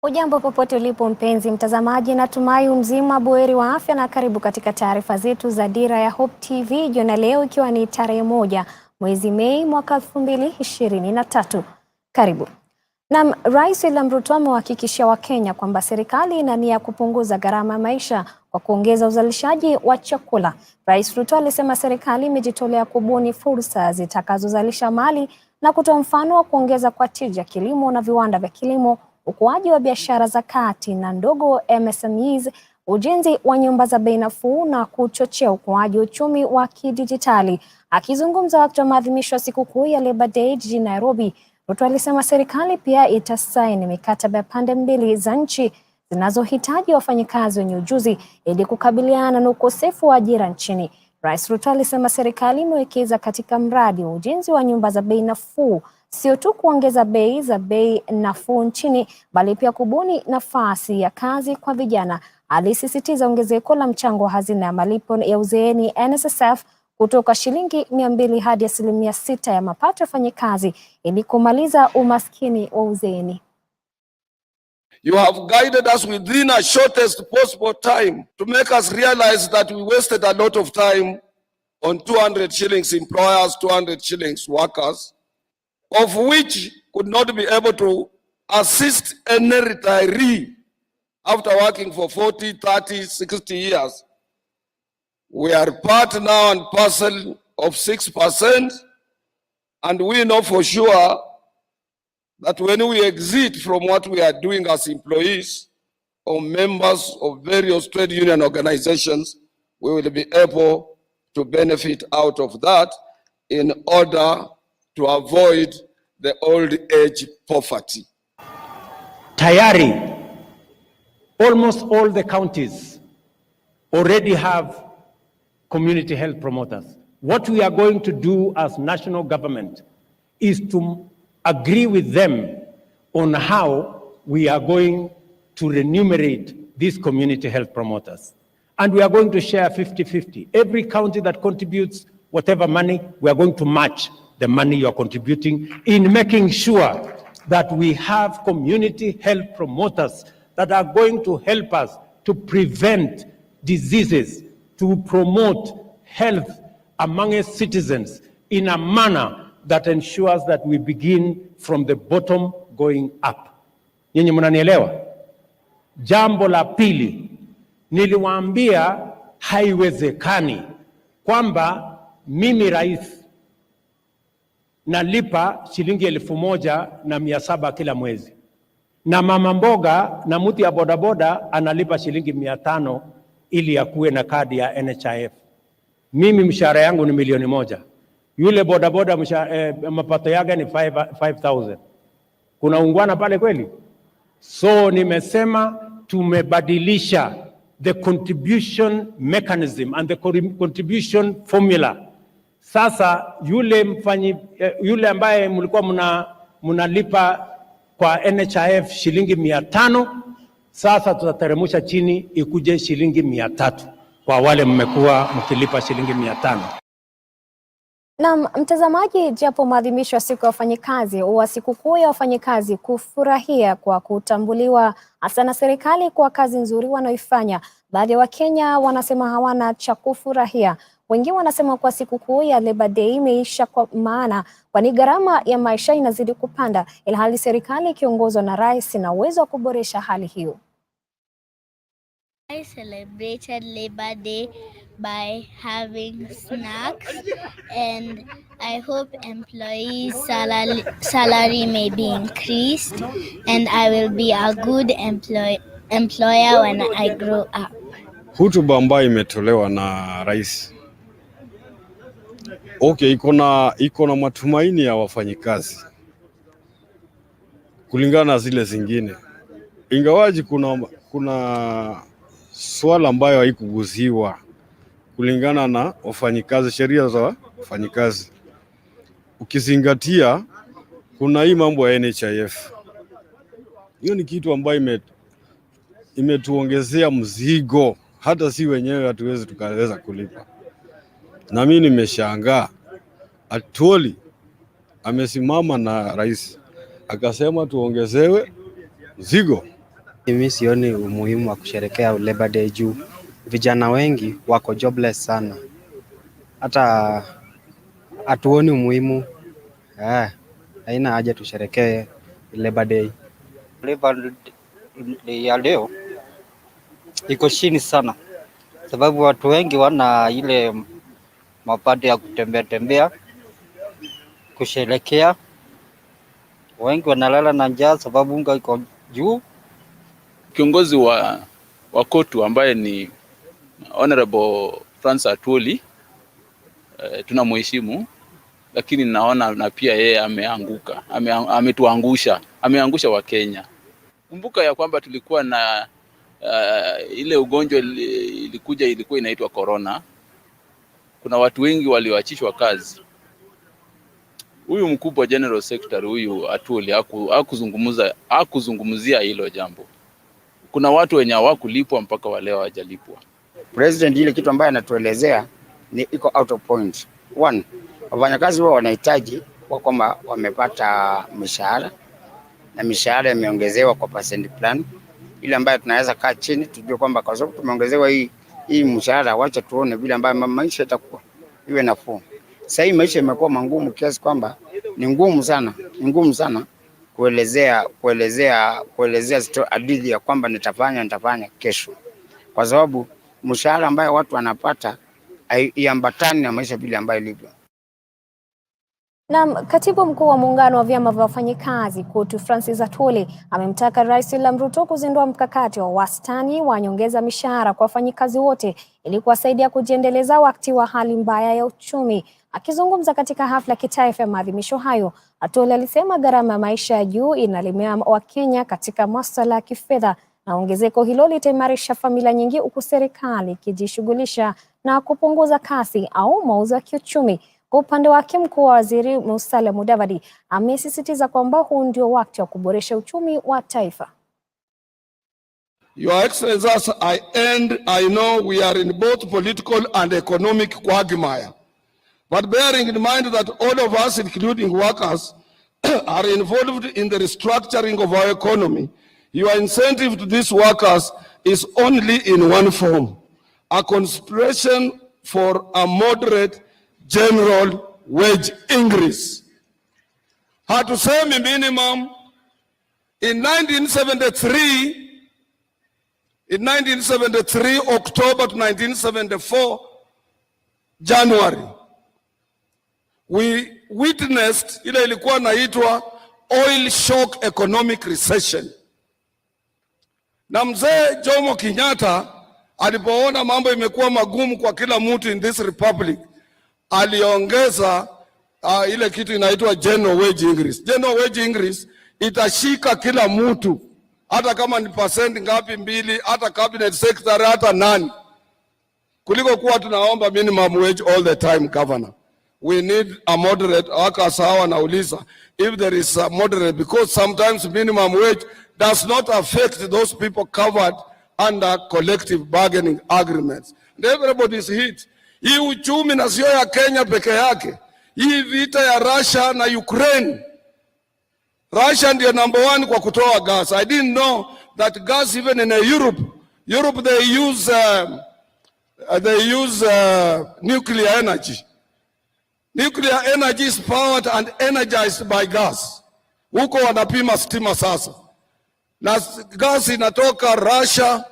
Ujambo popote ulipo mpenzi mtazamaji, natumai mzima buheri wa afya na karibu katika taarifa zetu za Dira ya Hope TV jioni leo, ikiwa ni tarehe 1 mwezi Mei mwaka 2023. Karibu. Na Rais William Ruto amewahakikishia Wakenya kwamba serikali ina nia kupunguza gharama ya maisha kwa kuongeza uzalishaji wa chakula. Rais Ruto alisema serikali imejitolea kubuni fursa zitakazozalisha mali na kutoa mfano wa kuongeza kwa tija kilimo na viwanda vya kilimo, ukuaji wa biashara za kati na ndogo MSMEs, ujenzi wa nyumba za bei nafuu na kuchochea ukuaji wa uchumi wa kidijitali. Akizungumza wakati wa maadhimisho ya Siku ya Leba Day jijini Nairobi, Ruto alisema serikali pia itasaini mikataba ya pande mbili za nchi zinazohitaji wafanyikazi wenye ujuzi ili kukabiliana na ukosefu wa ajira nchini. Rais Ruto alisema serikali imewekeza katika mradi wa ujenzi wa nyumba za bei nafuu, sio tu kuongeza bei za bei nafuu nchini, bali pia kubuni nafasi ya kazi kwa vijana. Alisisitiza ongezeko la mchango wa hazina ya malipo ya uzeeni NSSF kutoka shilingi 200 hadi 6% ya mapato ya wafanyikazi ili kumaliza umaskini wa uzeeni. You have guided us within a shortest possible time to make us realize that we wasted a lot of time on 200 shillings employers, 200 shillings workers, of which could not be able to assist any retiree after working for 40, 30, 60 years. We are part now and parcel of 6%, and we know for sure that when we exit from what we are doing as employees or members of various trade union organizations, we will be able to benefit out of that in order to avoid the old age poverty. Tayari, almost all the counties already have community health promoters. What we are going to do as national government is to agree with them on how we are going to remunerate these community health promoters. And we are going to share 50-50. Every county that contributes whatever money, we are going to match the money you are contributing in making sure that we have community health promoters that are going to help us to prevent diseases, to promote health among its citizens in a manner that ensures that we begin from the bottom going up. Nyinyi mnanielewa? Jambo la pili, niliwaambia haiwezekani kwamba mimi rais nalipa shilingi 1,700 kila mwezi, na mama mboga na mtu ya bodaboda analipa shilingi 500 ili akuwe na kadi ya NHIF. Mimi mshahara yangu ni 1,000,000. Yule bodaboda mapato yake ni 5,000. Kuna ungwana pale kweli? So nimesema tumebadilisha the contribution mechanism and the contribution formula. Sasa yule ambaye mlikuwa mnalipa kwa NHIF shilingi 500, sasa tutateremsha chini ikuje shilingi 300 kwa wale mmekuwa mkilipa shilingi 500. Na mtazamaji, japo maadhimisho ya siku ya wafanyikazi wa Sikukuu ya wafanyikazi kufurahia kwa kutambuliwa hasa na serikali kwa kazi nzuri wanaoifanya, baadhi ya Wakenya wanasema hawana cha kufurahia. Wengine wanasema kwa Sikukuu ya Leba Day imeisha kwa maana kwani gharama ya maisha inazidi kupanda, ilhali serikali ikiongozwa na rais na uwezo wa kuboresha hali hiyo. I celebrated Labor Day by having snacks, and I hope employees' salary may be increased, and I will be a good employer when I grow up. Hotuba ambayo imetolewa na rais, iko na matumaini ya wafanyikazi kulingana na zile zingine, ingawaji kuna swala ambayo haikuguziwa kulingana na wafanyikazi, sheria za wafanyikazi. Ukizingatia kuna hii mambo ya NHIF. Hiyo ni kitu ambayo imetuongezea mzigo, hata si wenyewe hatuwezi tukaweza kulipa. Na mimi nimeshangaa, Atoli amesimama na rais akasema tuongezewe mzigo Mimi sioni umuhimu wa kusherehekea Leba Day juu vijana wengi wako jobless sana. Hata hatuoni umuhimu. Haina haja tusherehekee Leba Day. Leba Day ya leo iko chini sana, sababu watu wengi wana ile mapato ya kutembea tembea kusherehekea. Wengi wanalala na njaa sababu unga iko juu. Kiongozi wa KOTU ambaye ni Honorable Francis Atwoli, tunamheshimu, lakini naona na pia yeye ameanguka, ameangusha Wakenya. Kumbuka ya kwamba tulikuwa na ile ugonjwa ilikuwa inaitwa corona. Kuna watu wengi walioachishwa kazi. Huyu mkubwa General Secretary huyu Atwoli hakuzungumzia hilo jambo. Kuna watu wenye hawakulipwa mpaka wale hawajalipwa. President ile kitu ambaye anatuelezea ni iko out of point. One, wafanyakazi wao wanahitaji kwa kwamba wamepata mishahara na mishahara imeongezewa kwa percent plan ile ambayo tunaweza kaa chini tujue kwamba kwa sababu tumeongezewa hii mshahara, wacha tuone vile ambayo maisha itakuwa iwe nafuu. Sasa hii maisha imekuwa mangumu kiasi kwamba ni ngumu sana kuelezea hadithi ya kwamba nitafanya kesho, kwa sababu mshahara ambayo watu wanapata haiambatani na maisha vile ambayo ilivyo. Na katibu mkuu wa muungano wa vyama vya wafanyikazi KOTU Francis Atwoli amemtaka Rais William Ruto kuzindua mkakati wa wastani wa nyongeza mishahara kwa wafanyikazi wote ili kuwasaidia kujiendeleza wakati wa hali mbaya ya uchumi. Akizungumza katika hafla kitaifa ya maadhimisho hayo, Atwoli alisema gharama ya maisha ya juu inalemea Wakenya katika masuala ya kifedha na ongezeko hilo litaimarisha familia nyingi, huku serikali ikijishughulisha na kupunguza kasi au mauzo ya kiuchumi. Kwa upande wake, mkuu wa waziri Musalia Mudavadi amesisitiza kwamba huu ndio wakati wa kuboresha uchumi wa taifa. Your Excellency, as I end, I know we are in both political and economic quagmire. But bearing in mind that all of us, including workers, are involved in the restructuring of our economy, your incentive to these workers is only in one form: a consideration for a moderate general wage increase. Hatusemi minimum. In 1973, October to 1974, January, we witnessed ile ilikuwa naitwa oil shock economic recession. Na mzee Jomo Kenyatta alipoona mambo imekuwa magumu kwa kila mtu in this republic, aliongeza ile kitu inaitwa general wage increase. General wage increase itashika kila mtu, hata kama ni percent ngapi, 2, hata cabinet secretary, hata nani, kuliko kuwa tunaomba minimum wage all the time. Governor, we need a moderate. Waka sawa nauliza if there is a moderate, because sometimes minimum wage does not affect those people covered under collective bargaining agreements, and everybody is hit. Hii uchumi na sio ya Kenya peke yake. Hii vita ya Russia na Ukraine. Russia ndio number 1 kwa kutoa gas. I didn't know that gas even in Europe they use nuclear energy. Nuclear energy is powered and energized by gas. Huko wanapima stima sasa. Na gas inatoka Russia,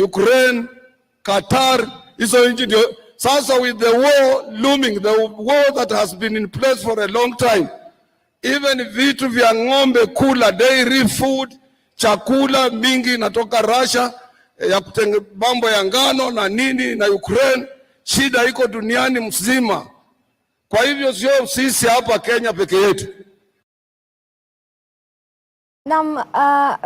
Ukraine, Qatar, hizo nchi ndio. Sasa with the war looming, the war that has been in place for a long time, even vitu vya ng'ombe kula, dairy food, chakula mingi inatoka Russia, ya mambo ya ngano na nini na Ukraine. Shida iko duniani mzima. Kwa hivyo sio sisi hapa Kenya peke yetu.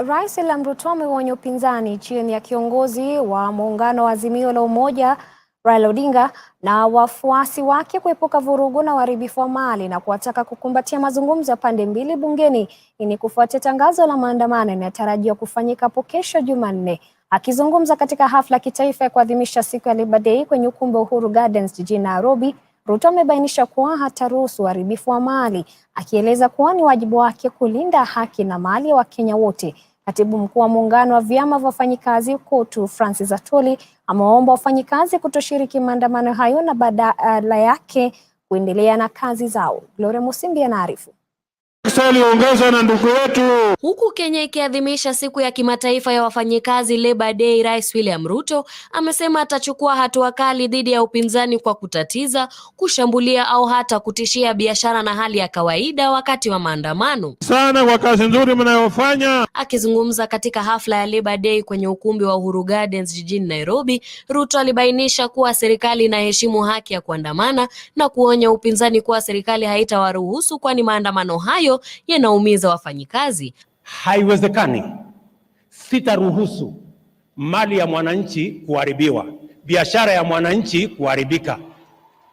Rais William Ruto ameonya upinzani chini ya kiongozi wa muungano wa Azimio la Umoja Raila Odinga na wafuasi wake kuepuka vurugu na uharibifu wa mali na kuwataka kukumbatia mazungumzo ya pande mbili bungeni ili kufuatia tangazo la maandamano yanayotarajiwa kufanyika hapo kesho Jumanne. Akizungumza katika hafla kitaifa ya kuadhimisha siku ya Leba Day kwenye ukumbi wa Uhuru Gardens jijini Nairobi, Ruto amebainisha kuwa hataruhusu uharibifu wa mali, akieleza kuwa ni wajibu wake kulinda haki na mali ya Wakenya wote. Katibu mkuu wa muungano wa vyama vya wafanyikazi KOTU Francis Atwoli amewaomba wafanyikazi kutoshiriki maandamano hayo na badala yake kuendelea na kazi zao. Gloria Musimbi anaarifu. Na ndugu wetu. Huku Kenya ikiadhimisha siku ya kimataifa ya wafanyikazi Leba Day, Rais William Ruto amesema atachukua hatua kali dhidi ya upinzani kwa kutatiza, kushambulia au hata kutishia biashara na hali ya kawaida wakati wa maandamano. Sana kwa kazi nzuri mnayofanya. Akizungumza katika hafla ya Leba Day kwenye ukumbi wa Uhuru Gardens jijini Nairobi, Ruto alibainisha kuwa serikali inaheshimu haki ya kuandamana na kuonya upinzani kuwa serikali haitawaruhusu kwani maandamano hayo yanaumiza wafanyikazi. Haiwezekani. Sitaruhusu mali ya mwananchi kuharibiwa, biashara ya mwananchi kuharibika,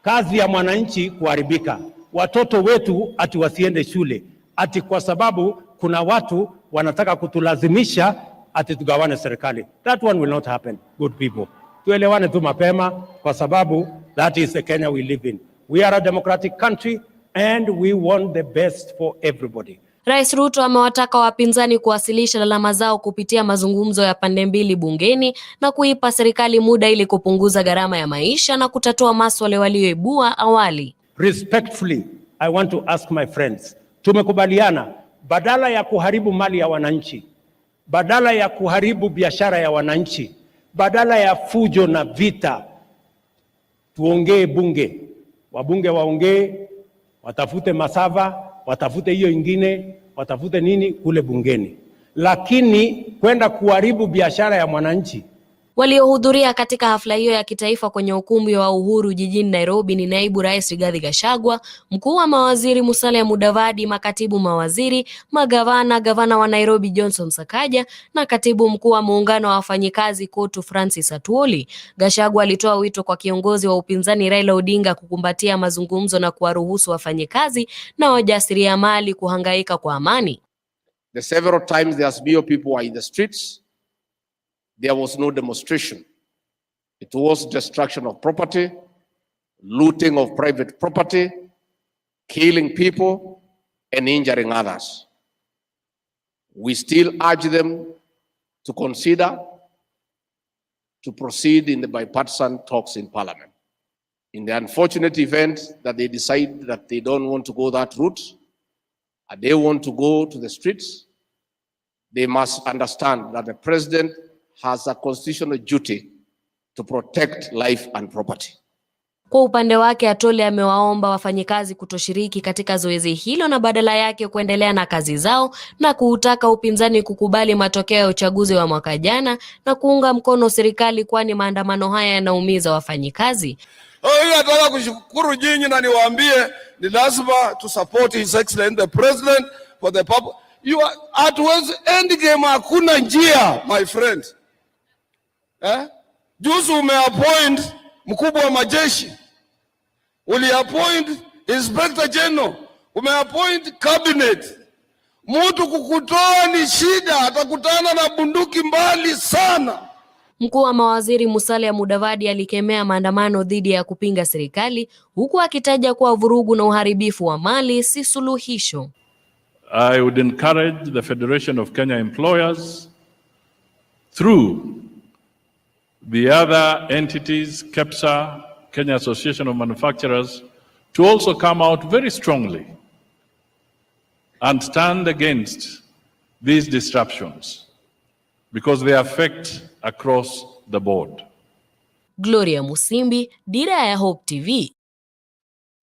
kazi ya mwananchi kuharibika, watoto wetu ati wasiende shule, ati kwa sababu kuna watu wanataka kutulazimisha ati tugawane serikali. That one will not happen, good people. Tuelewane tu mapema kwa sababu that is the Kenya we live in. We are a democratic country and we want the best for everybody. Rais Ruto amewataka wapinzani kuwasilisha lalama zao kupitia mazungumzo ya pande mbili bungeni na kuipa serikali muda ili kupunguza gharama ya maisha na kutatua masuala walioibua awali. Respectfully, I want to ask my friends, tumekubaliana badala ya kuharibu mali ya wananchi, badala ya kuharibu biashara ya wananchi, badala ya fujo na vita, tuongee bunge. Wabunge waongee, watafute masava, watafute hiyo ingine, watafute nini kule bungeni. Lakini kwenda kuharibu biashara ya mwananchi. Waliohudhuria katika hafla hiyo ya kitaifa kwenye ukumbi wa Uhuru jijini Nairobi ni Naibu Rais Rigathi Gachagua, Mkuu wa Mawaziri Musalia Mudavadi, makatibu mawaziri, magavana, Gavana wa Nairobi Johnson Sakaja na Katibu Mkuu wa Muungano wa Wafanyikazi KOTU Francis Atwoli. Gachagua alitoa wito kwa kiongozi wa upinzani Raila Odinga kukumbatia mazungumzo na kuwaruhusu wafanyikazi na wajasiriamali kuhangaika kwa amani. The several times the SBO people were in the streets, there was no demonstration. It was destruction of property, looting of private property, killing people, and injuring others. We still urge them to consider to proceed in the bipartisan talks in Parliament. In the unfortunate event that they decide that they don't want to go that route, and they want to go to the streets, they must understand that the President has a constitutional duty to protect life and property. Kwa upande wake Atwoli amewaomba wafanyikazi kutoshiriki katika zoezi hilo na badala yake kuendelea na kazi zao na kuutaka upinzani kukubali matokeo ya uchaguzi wa mwaka jana na kuunga mkono serikali kwani maandamano haya yanaumiza wafanyikazi. Nataka kushukuru nyinyi na niwaambie ni lazima to support His Excellency the President for the purpose. You are at end game, hakuna njia my friend. Juzi umeappoint mkubwa wa majeshi, uliappoint Inspector General, umeappoint cabinet. Mtu kukutoa ni shida, atakutana na bunduki mbali sana. Mkuu wa Mawaziri Musalia Mudavadi alikemea maandamano dhidi ya kupinga serikali huku akitaja kuwa vurugu na uharibifu wa mali si suluhisho. I would encourage the Federation of Kenya Employers through the other entities, KEPSA, Kenya Association of Manufacturers, to also come out very strongly and stand against these disruptions because they affect across the board. Gloria Musimbi, Dira ya Hope TV.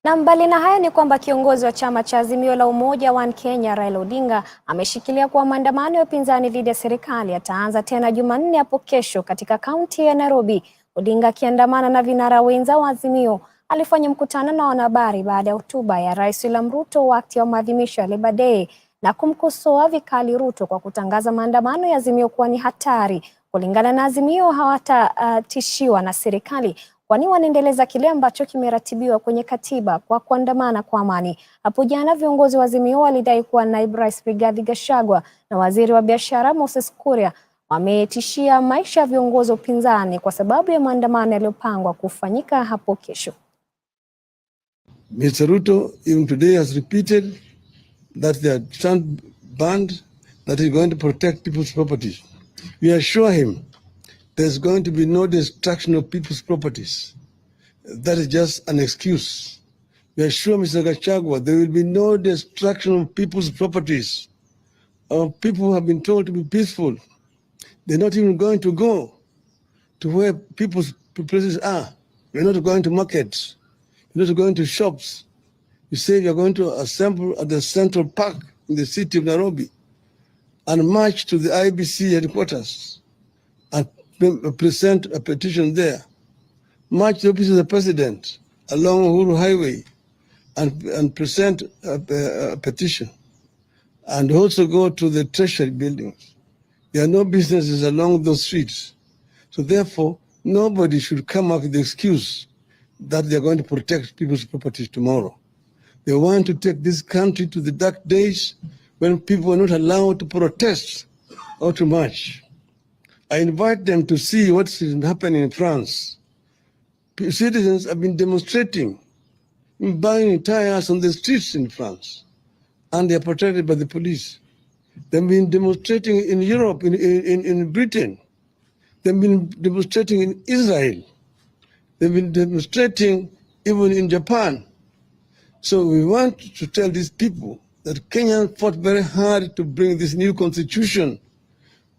Na mbali na haya ni kwamba kiongozi wa chama cha Azimio la Umoja One Kenya Raila Odinga ameshikilia kuwa maandamano ya upinzani dhidi ya serikali yataanza tena Jumanne hapo kesho katika kaunti ya Nairobi. Odinga akiandamana na vinara wenza wa Azimio alifanya mkutano na wanahabari baada ya hotuba ya Rais William Ruto wakati wa maadhimisho ya Leba Day na kumkosoa vikali Ruto kwa kutangaza maandamano ya Azimio kuwa ni hatari. Kulingana na Azimio hawatatishiwa na serikali kwani wanaendeleza kile ambacho kimeratibiwa kwenye katiba kwa kuandamana kwa amani. Hapo jana viongozi wa Azimio walidai kuwa Naibu Rais Rigathi Gachagua na Waziri wa Biashara Moses Kuria wametishia maisha ya viongozi wa upinzani kwa sababu ya maandamano yaliyopangwa kufanyika hapo kesho. Mr. Ruto even today has repeated that they are stand banned that he's going to protect people's properties. We assure him there's going to be no destruction of people's properties. That is just an excuse. We assure Mr. Gachagua there will be no destruction of people's properties. Our people have been told to be peaceful. They're not even going to go to where people's places are. We're not going to markets. We're not going to shops. You say you're going to assemble at the Central Park in the city of Nairobi and march to the IBC headquarters and present a petition there. March to the office of the president along Uhuru Highway and present a petition. And also go to the Treasury buildings. There are no businesses along those streets. So therefore, nobody should come up with the excuse that they're going to protect people's properties tomorrow. They want to take this country to the dark days when people are not allowed to protest or to march. I invite them to see what's happening in France. Citizens have been demonstrating, buying tires on the streets in France, and they are protected by the police. They've been demonstrating in Europe, in Britain. They've been demonstrating in Israel. They've been demonstrating even in Japan. So we want to tell these people that Kenya fought very hard to bring this new constitution.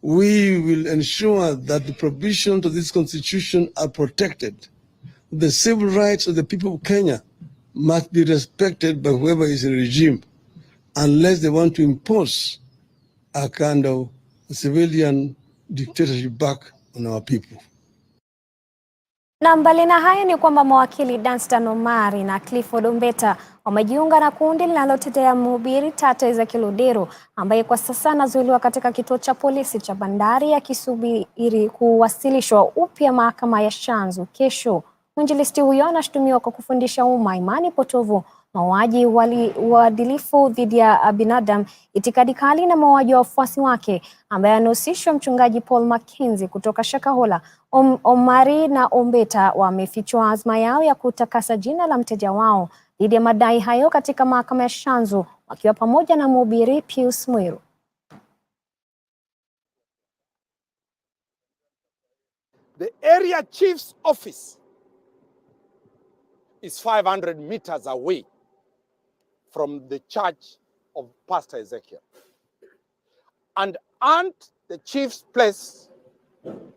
We will ensure that the provisions of this constitution are protected. The civil rights of the people of Kenya must be respected by whoever is in the regime, unless they want to impose a kind of civilian dictatorship back on our people. Na mbali na haya ni kwamba mawakili Danstan Omari na Clifford Ombeta wamejiunga na kundi linalotetea mhubiri Tata Ezekiel Odero ambaye kwa sasa anazuiliwa katika kituo cha polisi cha bandari akisubiri kuwasilishwa upya mahakama ya Shanzu kesho. Mwinjilisti huyo anashutumiwa kwa kufundisha umma imani potovu, mauaji, uadilifu dhidi ya binadamu, itikadi kali na mauaji wa wafuasi wake, ambaye anahusishwa mchungaji Paul Mackenzie kutoka Shakahola. Omari na Ombeta wamefichua azma yao ya kutakasa jina la mteja wao dhidi ya madai hayo katika mahakama ya Shanzu wakiwa pamoja na mhubiri Pius Mwiru. The area chief's office is 500 meters away from the church of Pastor Ezekiel. And at the chief's place,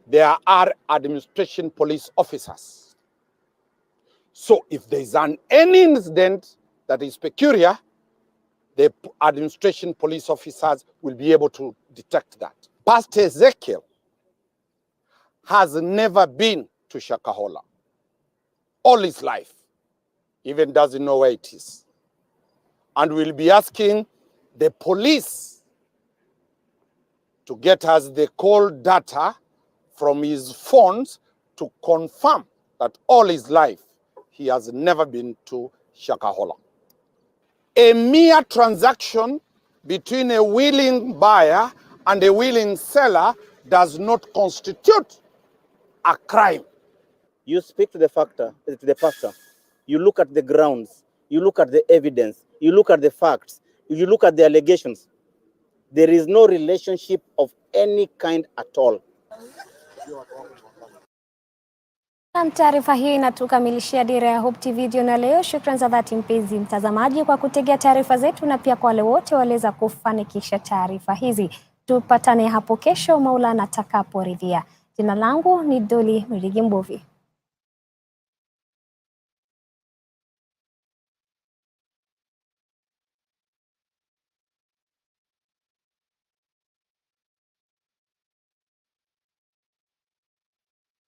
there are administration police officers. So if there is any incident that is peculiar, the administration police officers will be able to detect that. Pastor Ezekiel has never been to Shakahola all his life. Even doesn't know where it is. And we'll be asking the police to get us the call data from his phones to confirm that all his life he has never been to Shakahola. A mere transaction between a willing buyer and a willing seller does not constitute a crime. You speak to the pastor. You look at the grounds, you look at the evidence, you look at the facts, you look at the allegations. There is no relationship of any kind at all. Na taarifa hii inatukamilishia Dira ya Hope TV jioni leo. Shukrani za dhati mpenzi mtazamaji kwa kutegea taarifa zetu, na pia kwa wale wote waliweza kufanikisha taarifa hizi. Tupatane hapo kesho Maulana atakaporidhia. Jina langu ni Doli Mrigimbovi.